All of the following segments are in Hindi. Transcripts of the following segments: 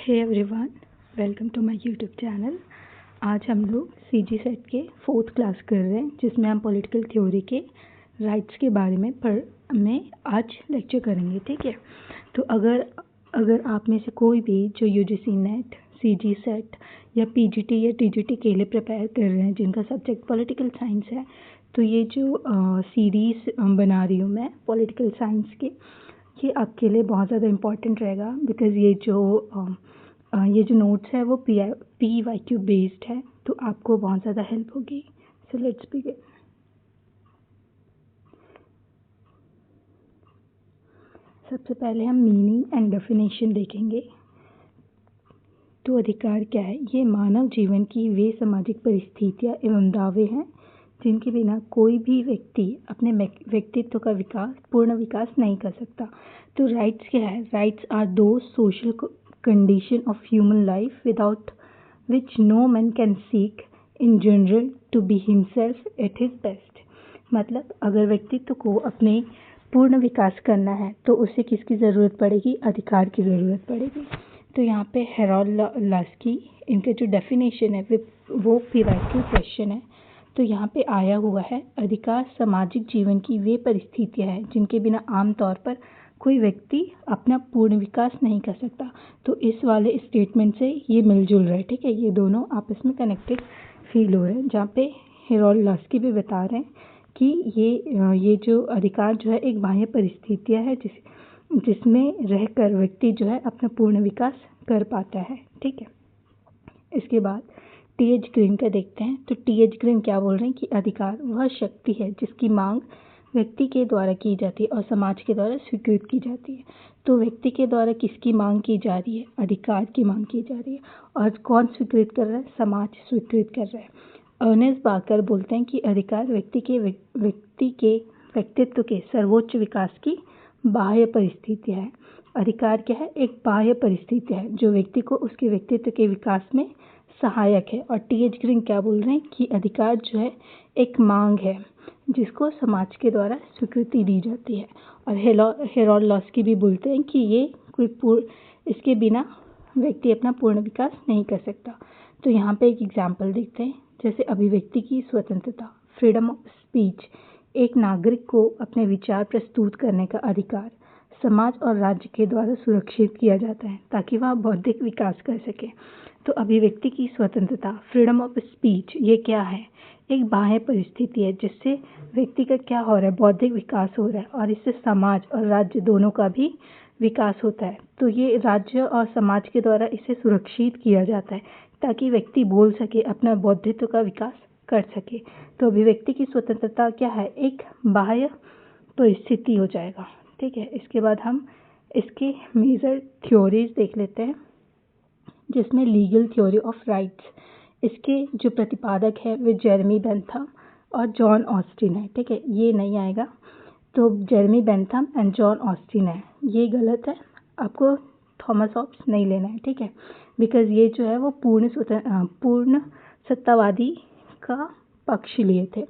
Hey everyone, welcome to my YouTube channel. आज हम लोग सीजी सेट के 4th क्लास कर रहे हैं, जिसमें हम पॉलिटिकल थ्योरी के राइट्स के बारे में आज लेक्चर करेंगे। ठीक है, तो अगर आप में से कोई भी जो यूजीसी नेट, सीजी सेट या पीजीटी या टीजीटी के लिए प्रिपेयर कर रहे हैं, जिनका सब्जेक्ट पॉलिटिकल साइंस है, तो ये जो सीरीज़ बना रही हूँ मैं पॉलिटिकल साइंस के, ये आपके लिए बहुत ज़्यादा इम्पॉर्टेंट रहेगा। बिकॉज़ ये जो नोट्स है वो PYQ बेस्ड है, तो आपको बहुत ज़्यादा हेल्प होगी। So let's begin. सबसे पहले हम मीनिंग एंड डेफिनेशन देखेंगे। तो अधिकार क्या है? ये मानव जीवन की वे सामाजिक परिस्थितियाँ एवं दावे हैं जिनके बिना कोई भी व्यक्ति अपने व्यक्तित्व का पूर्ण विकास नहीं कर सकता। तो राइट्स क्या है? Rights are those social condition of human life without which no man can seek in general to be himself at his best. मतलब अगर व्यक्तित्व को अपने पूर्ण विकास करना है तो उसे किसकी ज़रूरत पड़ेगी? अधिकार की ज़रूरत पड़ेगी। तो यहाँ पे हेरोल्ड लास्की, इनके जो डेफिनेशन है वो PYQ क्वेश्चन है। तो यहाँ पे आया हुआ है, अधिकार सामाजिक जीवन की वे परिस्थितियाँ हैं जिनके बिना आमतौर पर कोई व्यक्ति अपना पूर्ण विकास नहीं कर सकता। तो इस वाले स्टेटमेंट से ये मिलजुल रहा है। ठीक है, ये दोनों आपस में कनेक्टेड फील हो रहे हैं, जहाँ पे हेरोल्ड लास्की भी बता रहे हैं कि ये जो अधिकार जो है एक बाह्य परिस्थितियाँ है जिसमें रहकर व्यक्ति जो है अपना पूर्ण विकास कर पाता है। ठीक है, इसके बाद TH ग्रीन का देखते हैं। तो TH ग्रीन क्या बोल रहे हैं कि अधिकार वह शक्ति है जिसकी मांग व्यक्ति के द्वारा की जाती है और समाज के द्वारा स्वीकृत की जाती है। तो व्यक्ति के द्वारा किसकी मांग की जा रही है? अधिकार की मांग की जा रही है। और कौन स्वीकृत कर रहा है? समाज स्वीकृत कर रहा है। अर्नेस्ट बाकर बोलते हैं कि अधिकार व्यक्ति के व्यक्तित्व के सर्वोच्च विकास की बाह्य परिस्थितियाँ है। अधिकार क्या है? एक बाह्य परिस्थिति है जो व्यक्ति को उसके व्यक्तित्व के विकास में सहायक है। और TH ग्रीन क्या बोल रहे हैं कि अधिकार जो है एक मांग है जिसको समाज के द्वारा स्वीकृति दी जाती है। और हेरोल्ड लास्की भी बोलते हैं कि इसके बिना व्यक्ति अपना पूर्ण विकास नहीं कर सकता। तो यहाँ पे एक एग्जाम्पल देखते हैं, जैसे अभिव्यक्ति की स्वतंत्रता, फ्रीडम ऑफ स्पीच, एक नागरिक को अपने विचार प्रस्तुत करने का अधिकार समाज और राज्य के द्वारा सुरक्षित किया जाता है ताकि वह बौद्धिक विकास कर सके। तो अभिव्यक्ति की स्वतंत्रता, फ्रीडम ऑफ स्पीच, ये क्या है? एक बाह्य परिस्थिति है जिससे व्यक्ति का क्या हो रहा है? बौद्धिक विकास हो रहा है, और इससे समाज और राज्य दोनों का भी विकास होता है। तो ये राज्य और समाज के द्वारा इसे सुरक्षित किया जाता है ताकि व्यक्ति बोल सके, अपना बौद्धित्व का विकास कर सके। तो अभिव्यक्ति की स्वतंत्रता क्या है? एक बाह्य परिस्थिति हो जाएगा। ठीक है, इसके बाद हम इसके मेजर थ्योरीज देख लेते हैं, जिसमें लीगल थ्योरी ऑफ राइट्स, इसके जो प्रतिपादक है वे जेरेमी बेंथम और जॉन ऑस्टिन है। ठीक है, ये नहीं आएगा, तो Jeremy Bentham and John Austin है। ये गलत है, आपको थॉमस हॉब्स नहीं लेना है। ठीक है, बिकॉज ये जो है वो पूर्ण सत्तावादी का पक्ष लिए थे।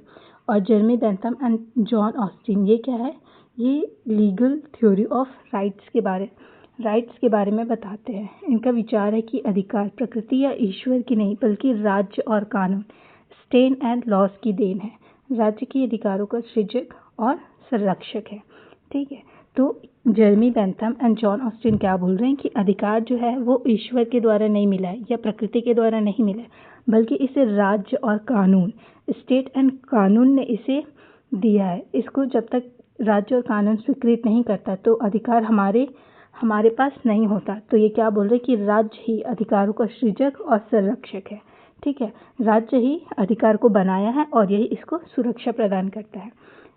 और Jeremy Bentham and John Austin ये क्या है? ये लीगल थ्योरी ऑफ राइट्स के बारे में बताते हैं। इनका विचार है कि अधिकार प्रकृति या ईश्वर की नहीं बल्कि राज्य और कानून, स्टेट एंड लॉज की देन है। राज्य के अधिकारों का सृजक और संरक्षक है। ठीक है, तो Jeremy Bentham and John Austin क्या बोल रहे हैं कि अधिकार जो है वो ईश्वर के द्वारा नहीं मिला है या प्रकृति के द्वारा नहीं मिला है, बल्कि इसे राज्य और कानून, स्टेट एंड कानून ने इसे दिया है। इसको जब तक राज्य और कानून स्वीकृत नहीं करता तो अधिकार हमारे पास नहीं होता। तो ये क्या बोल रहे हैं कि राज्य ही अधिकारों का सृजक और संरक्षक है। ठीक है, राज्य ही अधिकार को बनाया है और यही इसको सुरक्षा प्रदान करता है।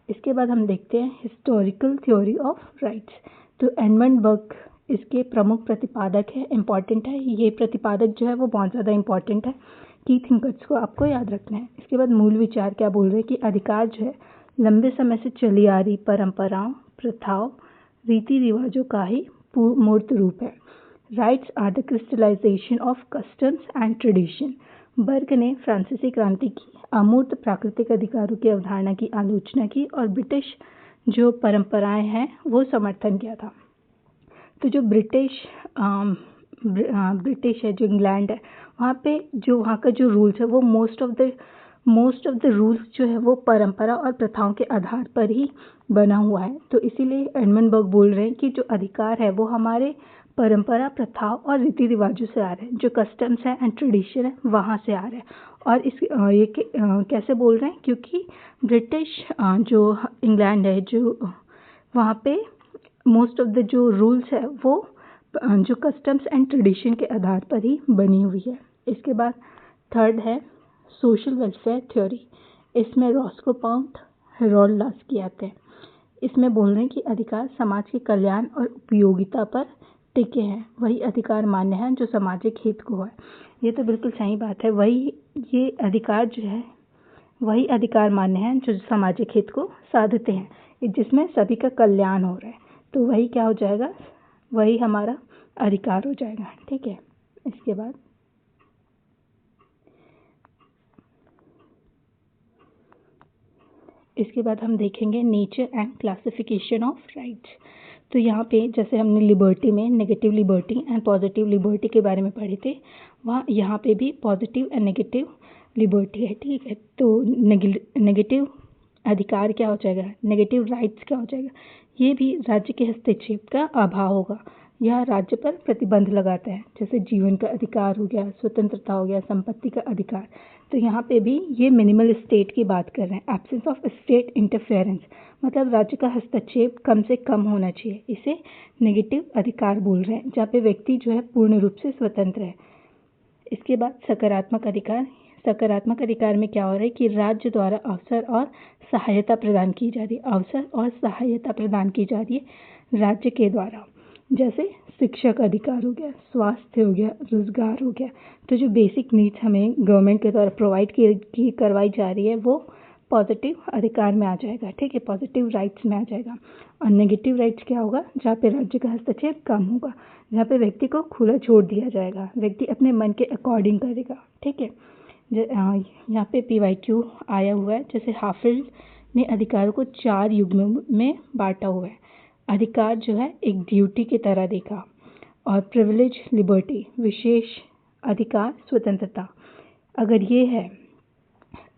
इसके बाद हम देखते हैं हिस्टोरिकल थ्योरी ऑफ राइट्स। तो एडमंड बर्क इसके प्रमुख प्रतिपादक है, इम्पॉर्टेंट है। ये प्रतिपादक जो है वो बहुत ज़्यादा इम्पॉर्टेंट है, की थिंकर्स को आपको याद रखना है। इसके बाद मूल विचार क्या बोल रहे हैं कि अधिकार जो है लंबे समय से चली आ रही परंपराओं, प्रथाओं, रीति रिवाजों का ही मूर्त रूप है। Rights are the crystallization of customs and tradition. Burke ने फ्रांसीसी क्रांति की अमूर्त प्राकृतिक अधिकारों की अवधारणा की आलोचना की और ब्रिटिश जो परंपराएं हैं वो समर्थन किया था। तो जो ब्रिटिश ब्रिटिश है, जो इंग्लैंड है, वहाँ पे जो वहाँ का जो रूल्स है वो मोस्ट ऑफ द रूल्स जो है वो परंपरा और प्रथाओं के आधार पर ही बना हुआ है। तो इसीलिए एडमंड बर्ग बोल रहे हैं कि जो अधिकार है वो हमारे परंपरा, प्रथाओं और रीति रिवाजों से आ रहे हैं, जो कस्टम्स है एंड ट्रेडिशन है वहाँ से आ रहे हैं। और कैसे बोल रहे हैं, क्योंकि ब्रिटिश जो इंग्लैंड है, जो वहाँ पे मोस्ट ऑफ द जो रूल्स है वो जो कस्टम्स एंड ट्रेडिशन के आधार पर ही बनी हुई है। इसके बाद थर्ड है सोशल वेलफेयर थ्योरी। इसमें रॉस्को पाउंट, हेरोल्ड लास्की आते हैं। इसमें बोल रहे हैं कि अधिकार समाज के कल्याण और उपयोगिता पर टिके हैं, वही अधिकार मान्य है जो सामाजिक हित को है। ये तो बिल्कुल सही बात है, ये अधिकार जो है वही अधिकार मान्य है जो सामाजिक हित को साधते हैं, जिसमें सभी का कल्याण हो रहा है। तो वही क्या हो जाएगा, वही हमारा अधिकार हो जाएगा। ठीक है। इसके बाद हम देखेंगे nature and classification of rights. तो यहाँ पे जैसे हमने लिबर्टी में negative liberty and positive liberty के बारे में पढ़े थे, वहाँ यहाँ पे भी पॉजिटिव एंड नेगेटिव लिबर्टी है। ठीक है। तो नेगेटिव अधिकार क्या हो जाएगा, नेगेटिव राइट्स क्या हो जाएगा, ये भी राज्य के हस्तक्षेप का अभाव होगा। यह राज्य पर प्रतिबंध लगाता है, जैसे जीवन का अधिकार हो गया, स्वतंत्रता हो गया, संपत्ति का अधिकार। तो यहाँ पे भी ये मिनिमल स्टेट की बात कर रहे हैं, एब्सेंस ऑफ स्टेट इंटरफेरेंस, मतलब राज्य का हस्तक्षेप कम से कम होना चाहिए। इसे नेगेटिव अधिकार बोल रहे हैं, जहाँ पे व्यक्ति जो है पूर्ण रूप से स्वतंत्र है। इसके बाद सकारात्मक अधिकार। सकारात्मक अधिकार में क्या हो रहा है कि राज्य द्वारा अवसर और सहायता प्रदान की जा रही है, अवसर और सहायता प्रदान की जा रही है राज्य के द्वारा। जैसे शिक्षा का अधिकार हो गया, स्वास्थ्य हो गया, रोजगार हो गया। तो जो बेसिक नीड्स हमें गवर्नमेंट के द्वारा प्रोवाइड की करवाई जा रही है वो पॉजिटिव अधिकार में आ जाएगा। ठीक है, पॉजिटिव राइट्स में आ जाएगा। और नेगेटिव राइट्स क्या होगा, जहाँ पे राज्य का हस्तक्षेप कम होगा, जहाँ पे व्यक्ति को खुला छोड़ दिया जाएगा, व्यक्ति अपने मन के अकॉर्डिंग करेगा। ठीक है। यहाँ पे PYQ आया हुआ है, जैसे हाफिल्ड ने अधिकारों को 4 युग्मों में बांटा हुआ है। अधिकार जो है एक ड्यूटी की तरह देखा, और प्रिविलेज लिबर्टी, विशेष अधिकार स्वतंत्रता। अगर ये है,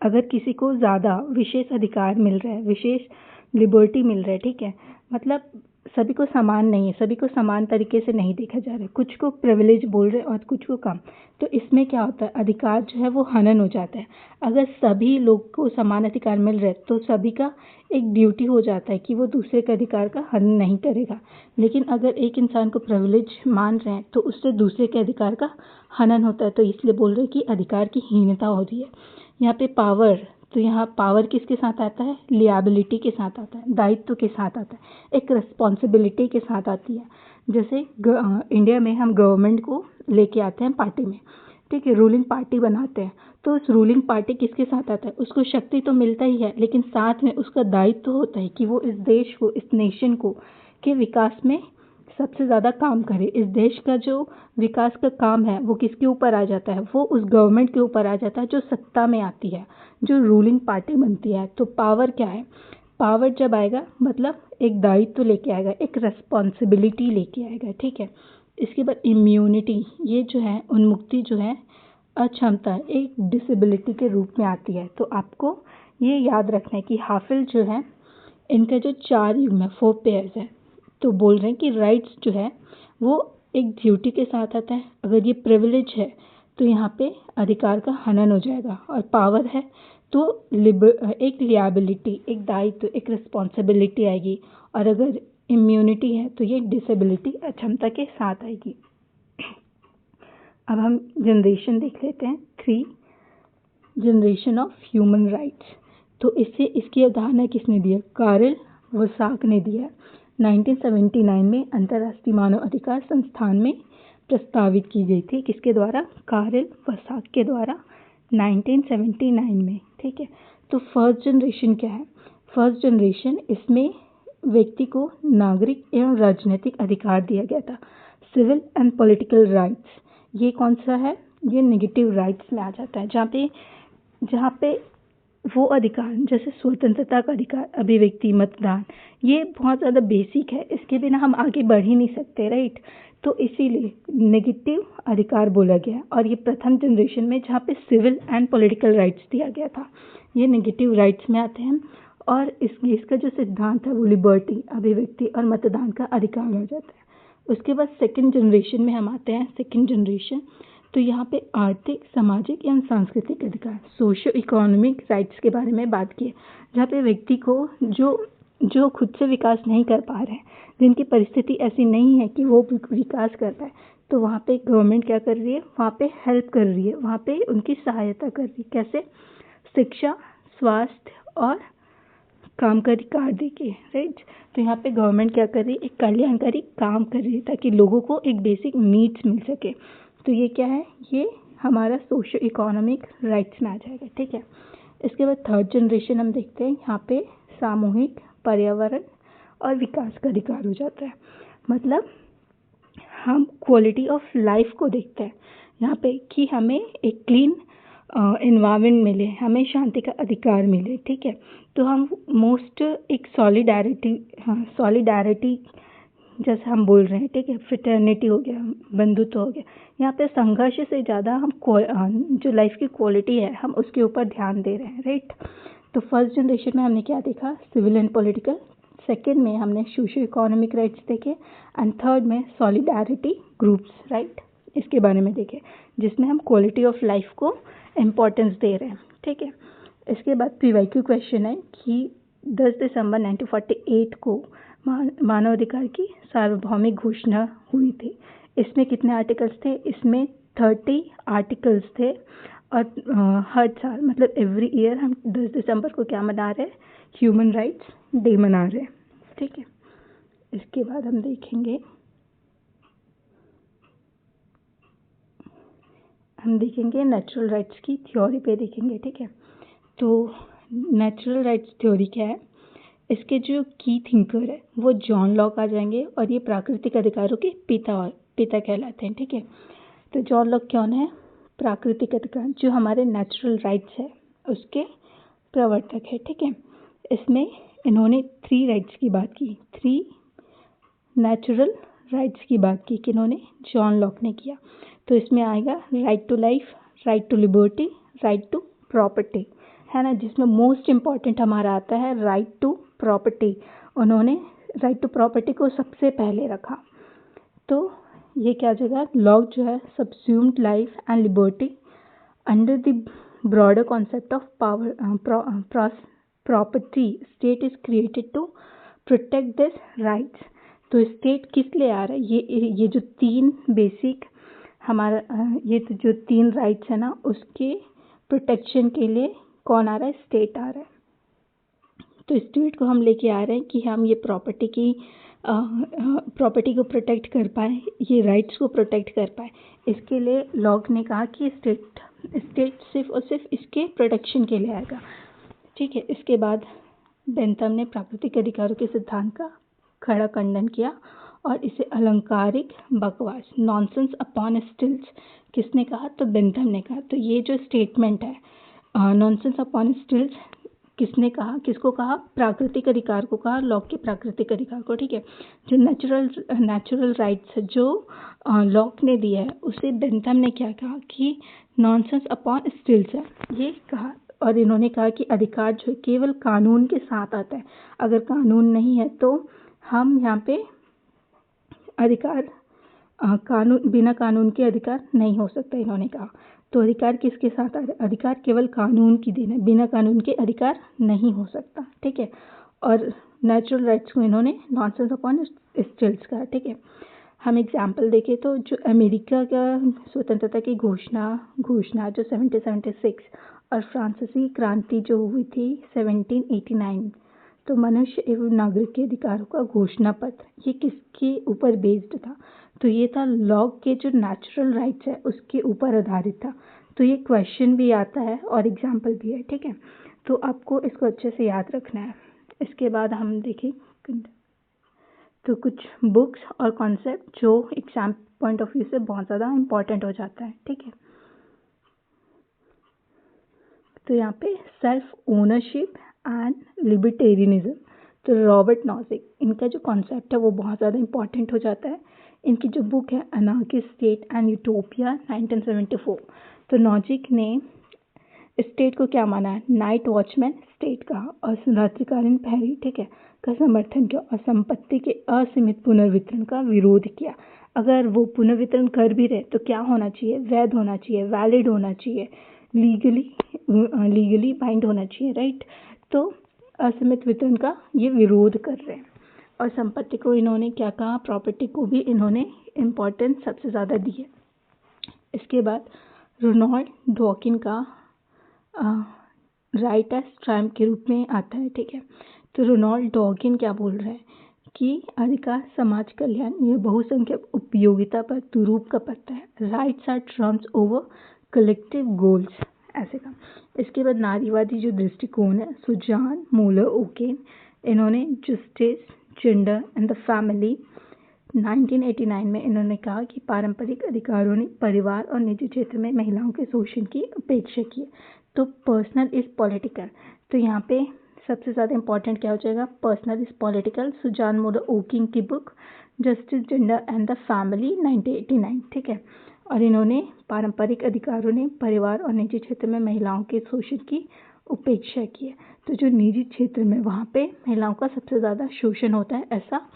अगर किसी को ज़्यादा विशेष अधिकार मिल रहा है, विशेष लिबर्टी मिल रहा है, ठीक है, मतलब सभी को समान नहीं है, सभी को समान तरीके से नहीं देखा जा रहा है, कुछ को प्रिविलेज बोल रहे हैं और कुछ को कम। तो इसमें क्या होता है, अधिकार जो है वो हनन हो जाता है। अगर सभी लोग को समान अधिकार मिल रहे हैं तो सभी का एक ड्यूटी हो जाता है कि वो दूसरे के अधिकार का हनन नहीं करेगा। लेकिन अगर एक इंसान को प्रिविलेज मान रहे हैं तो उससे दूसरे के अधिकार का हनन होता है। तो इसलिए बोल रहे हैं कि अधिकार की हीनता हो रही है। यहाँ पे पावर, तो यहाँ पावर किसके साथ आता है, लिएबिलिटी के साथ आता है, दायित्व के साथ आता है, एक रिस्पॉन्सिबिलिटी के साथ आती है। जैसे इंडिया में हम गवर्नमेंट को लेके आते हैं पार्टी में, ठीक है, रूलिंग पार्टी बनाते हैं, तो उस रूलिंग पार्टी किसके साथ आता है, उसको शक्ति तो मिलता ही है, लेकिन साथ में उसका दायित्व होता है कि वो इस देश को, इस नेशन को के विकास में सबसे ज़्यादा काम करे। इस देश का जो विकास का काम है वो किसके ऊपर आ जाता है, वो उस गवर्नमेंट के ऊपर आ जाता है जो सत्ता में आती है, जो रूलिंग पार्टी बनती है। तो पावर क्या है, पावर जब आएगा मतलब एक दायित्व लेके आएगा, एक रिस्पॉन्सिबिलिटी लेके आएगा। ठीक है। इसके बाद इम्यूनिटी, ये जो है उन्मुक्ति जो है, अक्षमता एक डिसेबिलिटी के रूप में आती है। तो आपको ये याद रखना है कि हाफिल जो है इनका जो 4 युग्म है, 4 पेयर्स है। तो बोल रहे हैं कि राइट्स जो है वो एक ड्यूटी के साथ आता है, अगर ये प्रिविलेज है तो यहाँ पे अधिकार का हनन हो जाएगा, और पावर है तो एक लिएबिलिटी, एक दायित्व, एक रिस्पॉन्सिबिलिटी आएगी, और अगर इम्यूनिटी है तो ये डिसेबिलिटी, अक्षमता के साथ आएगी। अब हम जनरेशन देख लेते हैं, 3 जनरेशन ऑफ ह्यूमन राइट्स। तो इसकी अवधारणा किसने दी है, कार्ल वसाक ने दिया है। 1979 में अंतर्राष्ट्रीय मानव अधिकार संस्थान में प्रस्तावित की गई थी, किसके द्वारा, कार्ल वसाक के द्वारा 1979 में। ठीक है। तो फर्स्ट जनरेशन क्या है, फर्स्ट जनरेशन, इसमें व्यक्ति को नागरिक एवं राजनीतिक अधिकार दिया गया था, सिविल एंड पॉलिटिकल राइट्स। ये कौन सा है, ये नेगेटिव राइट्स में आ जाता है, जहाँ पे वो अधिकार जैसे स्वतंत्रता का अधिकार, अभिव्यक्ति, मतदान, ये बहुत ज़्यादा बेसिक है, इसके बिना हम आगे बढ़ ही नहीं सकते, राइट। तो इसीलिए नेगेटिव अधिकार बोला गया और ये प्रथम जनरेशन में जहाँ पे सिविल एंड पॉलिटिकल राइट्स दिया गया था, ये नेगेटिव राइट्स में आते हैं। और इसका जो सिद्धांत है वो लिबर्टी, अभिव्यक्ति और मतदान का अधिकार हो जाता है। उसके बाद सेकंड जनरेशन में हम आते हैं, सेकंड जनरेशन, तो यहाँ पे आर्थिक, सामाजिक एवं सांस्कृतिक अधिकार, सोशियो इकोनॉमिक राइट्स के बारे में बात की है, जहाँ पे व्यक्ति को जो खुद से विकास नहीं कर पा रहे हैं, जिनकी परिस्थिति ऐसी नहीं है कि वो विकास कर पाए, तो वहाँ पे गवर्नमेंट क्या कर रही है, वहाँ पे हेल्प कर रही है, वहाँ पे उनकी सहायता कर रही है। कैसे? शिक्षा, स्वास्थ्य और काम का अधिकार देके, राइट। तो यहाँ पे गवर्नमेंट क्या कर रही है, एक कल्याणकारी काम कर रही है ताकि लोगों को एक बेसिक नीड्स मिल सके। तो ये क्या है, ये हमारा सोशियो इकोनॉमिक राइट्स में आ जाएगा, ठीक है। इसके बाद थर्ड जनरेशन हम देखते हैं, यहाँ पे सामूहिक, पर्यावरण और विकास का अधिकार हो जाता है। मतलब हम क्वालिटी ऑफ लाइफ को देखते हैं यहाँ पे कि हमें एक क्लीन एनवायरनमेंट मिले, हमें शांति का अधिकार मिले, ठीक है। तो हम मोस्ट एक सॉलिडारिटी जैसे हम बोल रहे हैं, ठीक है, फ्रेटर्निटी हो गया, बंधुत्व हो गया। यहाँ पे संघर्ष से ज़्यादा हम जो लाइफ की क्वालिटी है हम उसके ऊपर ध्यान दे रहे हैं, राइट। तो फर्स्ट जनरेशन में हमने क्या देखा, सिविल एंड पॉलिटिकल, सेकेंड में हमने सोशियो इकोनॉमिक राइट्स देखे, एंड थर्ड में सॉलिडारिटी ग्रुप्स, राइट, इसके बारे में देखे, जिसमें हम क्वालिटी ऑफ लाइफ को इम्पोर्टेंस दे रहे हैं, ठीक है। इसके बाद प्रीवाइक्यू क्वेश्चन है कि 10 दिसंबर 1948 को मानवाधिकार की सार्वभौमिक घोषणा हुई थी। इसमें कितने आर्टिकल्स थे? इसमें 30 आर्टिकल्स थे। और हर साल मतलब एवरी ईयर हम 10 दिसंबर को क्या मना रहे हैं, ह्यूमन राइट्स डे मना रहे हैं, ठीक है। इसके बाद हम देखेंगे नेचुरल राइट्स की थ्योरी पे देखेंगे, ठीक है। तो नेचुरल राइट्स थ्योरी क्या है, इसके जो की थिंकर है वो जॉन लॉक आ जाएंगे और ये प्राकृतिक अधिकारों के पिता कहलाते हैं, ठीक है। तो जॉन लॉक कौन है? प्राकृतिक अधिकार, जो हमारे नेचुरल राइट्स है उसके प्रवर्तक है, ठीक है। इसमें इन्होंने 3 राइट्स की बात की, 3 नेचुरल राइट्स की बात की, किन्होंने? जॉन लॉक ने किया। तो इसमें आएगा right to life, right to liberty, right to property, है ना, जिसमें मोस्ट इम्पॉर्टेंट हमारा आता है राइट टू प्रॉपर्टी। उन्होंने राइट टू प्रॉपर्टी को सबसे पहले रखा। तो ये क्या जगह, लॉक जो है subsumed life and liberty under the broader concept of power property, state is created to protect this rights. तो स्टेट किस लिए आ रहा है, ये जो 3 बेसिक हमारा ये तो जो 3 राइट्स है ना, उसके प्रोटेक्शन के लिए कौन आ रहा है? स्टेट आ रहा है। तो स्टेट को हम लेके आ रहे हैं कि हम ये प्रॉपर्टी को प्रोटेक्ट कर पाए, ये राइट्स को प्रोटेक्ट कर पाए। इसके लिए लॉक ने कहा कि स्टेट सिर्फ और सिर्फ इसके प्रोटेक्शन के लिए आएगा, ठीक है। इसके बाद बेंथम ने प्राकृतिक अधिकारों के सिद्धांत का कड़ा खंडन किया और इसे अलंकारिक बकवास, नॉनसेंस अपॉन स्टिल्स, किसने कहा? तो बेंथम ने कहा। तो ये जो स्टेटमेंट है नॉनसेंस अपॉन स्टिल्स, किसने कहा, किसको कहा? प्राकृतिक अधिकार को कहा, लॉक के प्राकृतिक अधिकार को, ठीक है। जो नेचुरल राइट्स जो लॉक ने दिया है उसे बेंथम ने क्या कहा कि नॉनसेंस अपॉन स्टिल्स है, ये कहा। और इन्होंने कहा कि अधिकार जो है केवल कानून के साथ आता है, अगर कानून नहीं है तो हम यहाँ पे अधिकार बिना कानून के अधिकार नहीं हो सकता, इन्होंने कहा। तो अधिकार किसके साथ आ रहा है? अधिकार केवल कानून की देन है, बिना कानून के अधिकार नहीं हो सकता, ठीक है। और नेचुरल राइट्स को इन्होंने नॉनसेंस अपॉन स्टिल्स कहा, ठीक है। हम एग्जाम्पल देखें तो जो अमेरिका का स्वतंत्रता की घोषणा जो 1776 और फ्रांसीसी क्रांति जो हुई थी 1789, तो मनुष्य एवं नागरिक के अधिकारों का घोषणा पत्र, ये किसके ऊपर बेस्ड था? तो ये था लॉक के जो नेचुरल राइट्स है उसके ऊपर आधारित था। तो ये क्वेश्चन भी आता है और एग्जाम्पल भी है, ठीक है। तो आपको इसको अच्छे से याद रखना है। इसके बाद हम देखें तो कुछ बुक्स और कॉन्सेप्ट जो एग्जाम पॉइंट ऑफ व्यू से बहुत ज़्यादा इम्पॉर्टेंट हो जाता है, ठीक है। तो यहाँ पे सेल्फ ओनरशिप एंड लिबर्टेरियनिज्म, तो रॉबर्ट नॉजिक, इनका जो कॉन्सेप्ट है वो बहुत ज़्यादा इंपॉर्टेंट हो जाता है। इनकी जो बुक है अनार्किस्ट स्टेट एंड यूटोपिया 1974, तो नॉजिक ने स्टेट को क्या माना है, नाइट वॉचमैन स्टेट का और रात्रिकालीन प्रहरी, ठीक है, का समर्थन किया और संपत्ति के असीमित पुनर्वितरण का विरोध किया। अगर वो पुनर्वितरण कर भी रहे तो क्या होना चाहिए, वैध होना चाहिए, वैलिड होना चाहिए, लीगली बाइंड होना चाहिए, राइट। तो असीमित वितरण का ये विरोध कर रहे हैं और संपत्ति को इन्होंने क्या कहा, प्रॉपर्टी को भी इन्होंने इम्पोर्टेंस सबसे ज़्यादा दी है। इसके बाद रोनाल्ड डॉकिन का राइट एज ट्रायम्फ के रूप में आता है, ठीक है। तो रोनाल्ड डॉकिन क्या बोल रहा है कि अधिकार, समाज कल्याण, यह बहुसंख्यक उपयोगिता पर दुरूप का पत्ता है। Rights are trumps over collective goals, ऐसे का। इसके बाद नारीवादी जो दृष्टिकोण है, सुजान मूलर ओकेन, इन्होंने justice, gender and the family 1989 में इन्होंने कहा कि पारंपरिक अधिकारों ने परिवार और निजी क्षेत्र में महिलाओं के शोषण की उपेक्षा की। तो पर्सनल इज पॉलिटिकल, तो यहाँ पे सबसे ज़्यादा इंपॉर्टेंट क्या हो जाएगा, personal is political, Susan Moller Okin की book justice, gender and the family 1989, ठीक है। और इन्होंने पारंपरिक अधिकारों ने परिवार और निजी क्षेत्र में महिलाओं के शोषण की उपेक्षा की है। तो जो निजी क्षेत्र में वहाँ पे महिलाओं का सबसे ज़्यादा शोषण होता है, ऐसा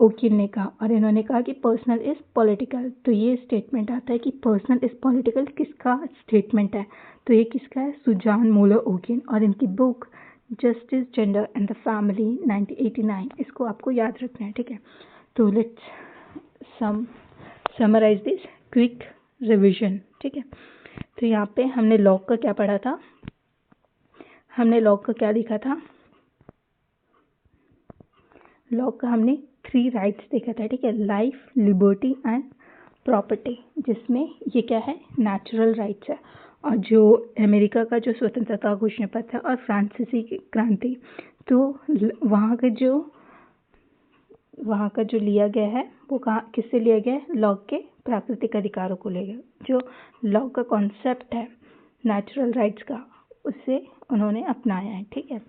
ओकिन ने कहा। और इन्होंने कहा कि पर्सनल इज पॉलिटिकल, तो ये स्टेटमेंट आता है कि पर्सनल इज पॉलिटिकल किसका स्टेटमेंट है, तो ये किसका है, सुजान मूलर ओकिन, और इनकी book justice, gender and the family 1989, इसको आपको याद रखना है, ठीक है। तो let's summarise this quick revision, ठीक है। तो यहाँ पे हमने लॉक का क्या पढ़ा था, हमने लॉक का क्या देखा था, लॉक का हमने 3 राइट्स देखा था, ठीक है, लाइफ, लिबर्टी एंड प्रॉपर्टी, जिसमें ये क्या है, नेचुरल राइट्स है। और जो अमेरिका का जो स्वतंत्रता घोषणा पत्र है और फ्रांसीसी क्रांति, तो वहाँ का जो लिया गया है वो कहाँ, किससे लिया गया है, लॉक के प्राकृतिक अधिकारों को लिया गया। जो लॉक का कॉन्सेप्ट है नेचुरल राइट्स का, उससे उन्होंने अपनाया है, ठीक है।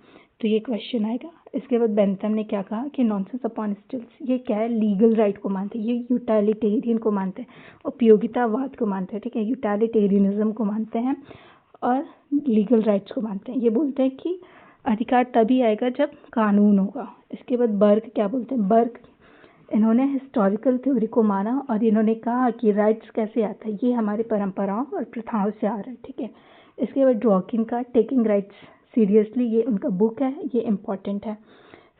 तो ये क्वेश्चन आएगा। इसके बाद बेंथम ने क्या कहा कि नॉनसेंस अपॉन स्टिल्स, ये क्या है, लीगल राइट को मानते हैं, ये यूटिलिटेरियन को मानते हैं, उपयोगितावाद को मानते हैं, ठीक है, यूटिलिटेरियनिज्म को मानते हैं और लीगल राइट्स को मानते हैं। ये बोलते हैं कि अधिकार तभी आएगा जब कानून होगा। इसके बाद बर्ग क्या बोलते हैं, बर्ग इन्होंने हिस्टोरिकल थ्योरी को माना और इन्होंने कहा कि राइट्स कैसे आता है, ये हमारी परंपराओं और प्रथाओं से आ रहा है, ठीक है। इसके बाद डॉकिन का टेकिंग राइट्स सीरियसली, ये उनका बुक है, ये इम्पॉर्टेंट है।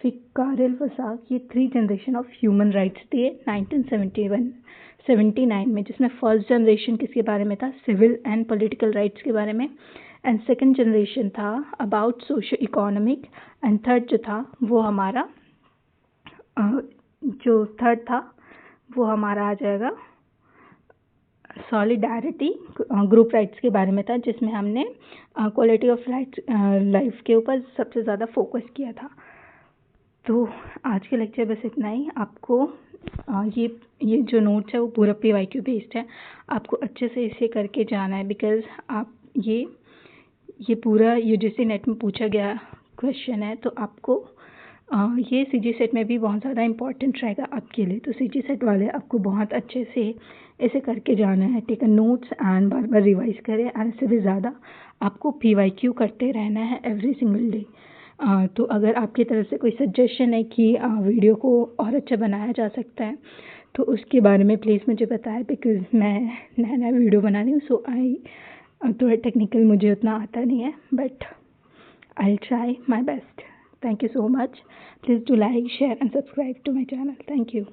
फिर कारेल वसाक, ये 3 जनरेशन ऑफ ह्यूमन राइट्स दिए 1979 में, जिसमें फर्स्ट जनरेशन किसके बारे में था, सिविल एंड पॉलिटिकल राइट्स के बारे में, एंड सेकंड जनरेशन था about socio economic, and third जो था वो हमारा आ जाएगा सॉलिडारिटी ग्रुप राइट्स के बारे में था, जिसमें हमने क्वालिटी ऑफ लाइफ के ऊपर सबसे ज़्यादा फोकस किया था। तो आज के लेक्चर बस इतना ही। आपको ये जो नोट्स है वो पूरा PYQ बेस्ड है, आपको अच्छे से इसे करके जाना है, बिकॉज आप ये पूरा UGC नेट में पूछा गया क्वेश्चन है, तो आपको ये CG सेट में भी बहुत ज़्यादा इंपॉर्टेंट रहेगा आपके लिए। तो CG सेट वाले आपको बहुत अच्छे से इसे करके जाना है, टेक नोट्स एंड बार बार रिवाइज करें, एंड इससे भी ज़्यादा आपको PYQ करते रहना है एवरी सिंगल डे। तो अगर आपकी तरफ से कोई सजेशन है कि वीडियो को और अच्छा बनाया जा सकता है, तो उसके बारे में प्लीज़ मुझे बताएं, बिकॉज मैं नया वीडियो बना रही हूँ, सो थोड़ा टेक्निकल मुझे उतना आता नहीं है, but I'll try my best. Thank you so much. Please do like, share and subscribe to my channel. Thank you.